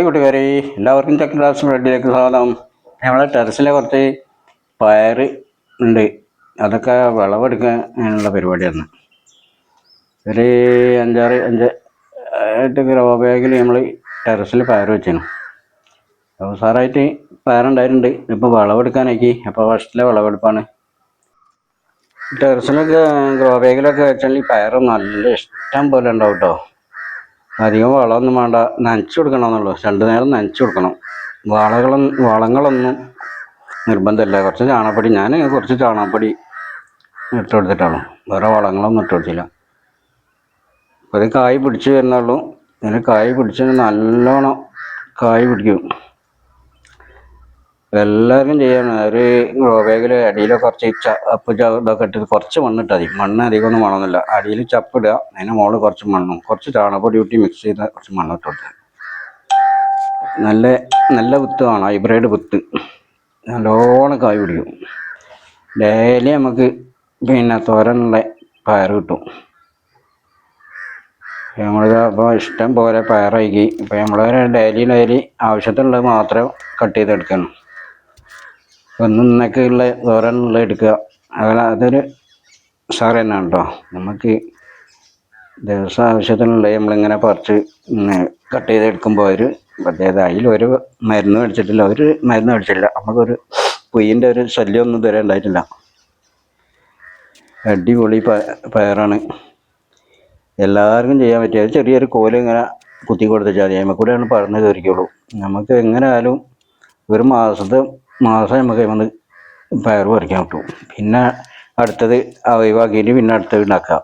Hi കൂട്ടുകാരെ, എല്ലാവർക്കും tech class റെഡിയിലേക്ക് സ്വാഗതം. നമ്മളെ ടെറസിൽ കുറച്ച് പയർ ഉണ്ട്, അതൊക്കെ വിളവെടുക്കാനുള്ള പരിപാടിയാണ്. ഒരു അഞ്ച് എട്ട് ഗ്രോ ബാഗിൽ നമ്മൾ ടെറസിൽ പയർ വെച്ചിരുന്നു. അവസാനമായിട്ട് പയറുണ്ടായിട്ടുണ്ട്. ഇപ്പോൾ വിളവെടുക്കാനാക്കി. അപ്പോൾ ഫസ്റ്റിലെ വിളവെടുപ്പാണ്. ടെറസിലൊക്കെ ഗ്രോ ബാഗിലൊക്കെ വെച്ചാൽ ഈ പയർ നല്ല ഇഷ്ടം പോലെ ഉണ്ടാവും കേട്ടോ. അധികം വളമൊന്നും വേണ്ട, നനച്ചു കൊടുക്കണമെന്നുള്ളൂ. 2 നേരം നനച്ചു കൊടുക്കണം. വളങ്ങളൊന്നും നിർബന്ധമില്ല. കുറച്ച് ചാണകപ്പൊടി, ഞാൻ കുറച്ച് ചാണകപ്പൊടി ഇട്ട് കൊടുത്തിട്ടാണ്, വേറെ വളങ്ങളൊന്നും ഇട്ട് കൊടുത്തില്ല. അപ്പോൾ ഇത് കായ് പിടിച്ച് വരുന്നുള്ളൂ. ഇതിന് കായ് പിടിച്ച് നല്ലോണം കായ് പിടിക്കും. എല്ലാവർക്കും ചെയ്യണം. ഒരു ഗ്രോ ബാഗിൽ അടിയിൽ കുറച്ച് ഇതൊക്കെ ഇട്ട് കുറച്ച് മണ്ണിട്ടാൽ മതി. മണ്ണ് അധികമൊന്നും വേണമെന്നില്ല. അടിയിൽ ചപ്പിടുക, അതിന് മുകളിൽ കുറച്ച് മണ്ണും കുറച്ച് ചാണകപ്പൊടി കൂട്ടി മിക്സ് ചെയ്ത് കുറച്ച് മണ്ണിട്ട് കൊടുക്കുക. നല്ല വിത്ത് വേണം, ഹൈബ്രിഡ് വിത്ത്. നല്ലോണം കായ് പിടിക്കും. ഡെയിലി നമുക്ക് തോരനുള്ള പയർ കിട്ടും. അപ്പോൾ ഇഷ്ടം പോലെ പയറാക്കി. ഇപ്പോൾ നമ്മൾ ഡെയിലി ആവശ്യത്തിനുള്ളത് മാത്രം കട്ട് ചെയ്തെടുക്കണം. ഒന്നൊക്കെയുള്ള തോരനുള്ള എടുക്കുക. അതൊരു സാറ് തന്നെയാണ് കേട്ടോ. നമുക്ക് ദിവസം ആവശ്യത്തിനുള്ള നമ്മളിങ്ങനെ പറിച്ച് കട്ട് ചെയ്തെടുക്കുമ്പോൾ ഒരു പ്രത്യേകത. അതിലൊരു മരുന്ന് മേടിച്ചിട്ടില്ല. നമുക്കൊരു കുയിൻ്റെ ഒരു ശല്യമൊന്നും ഇതുവരെ ഉണ്ടായിട്ടില്ല. അടിപൊളി പയറാണ്. എല്ലാവർക്കും ചെയ്യാൻ പറ്റിയ ചെറിയൊരു കോല് ഇങ്ങനെ കുത്തി കൊടുത്താൽ മതി. അതിൽ കൂടെയാണ് പറന്ന് കയറിക്കോളൂ. നമുക്ക് എങ്ങനെ ആയാലും ഒരു മാസം നമുക്ക് വന്ന് പയർ പറിക്കാൻ കിട്ടും. പിന്നെ അടുത്തത് ഒഴിവാക്കിയിട്ട് പിന്നെ അടുത്തത് ഉണ്ടാക്കാം.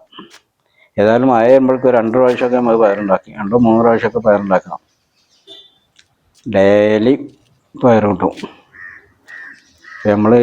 ഏതായാലും മഴ വരുമ്പോഴേക്ക് 2 പ്രാവശ്യമൊക്കെ നമുക്ക് പയറുണ്ടാക്കി, 2-3 പ്രാവശ്യമൊക്കെ പയറുണ്ടാക്കാം. ഡെയിലി പയർ കിട്ടും. നമ്മൾ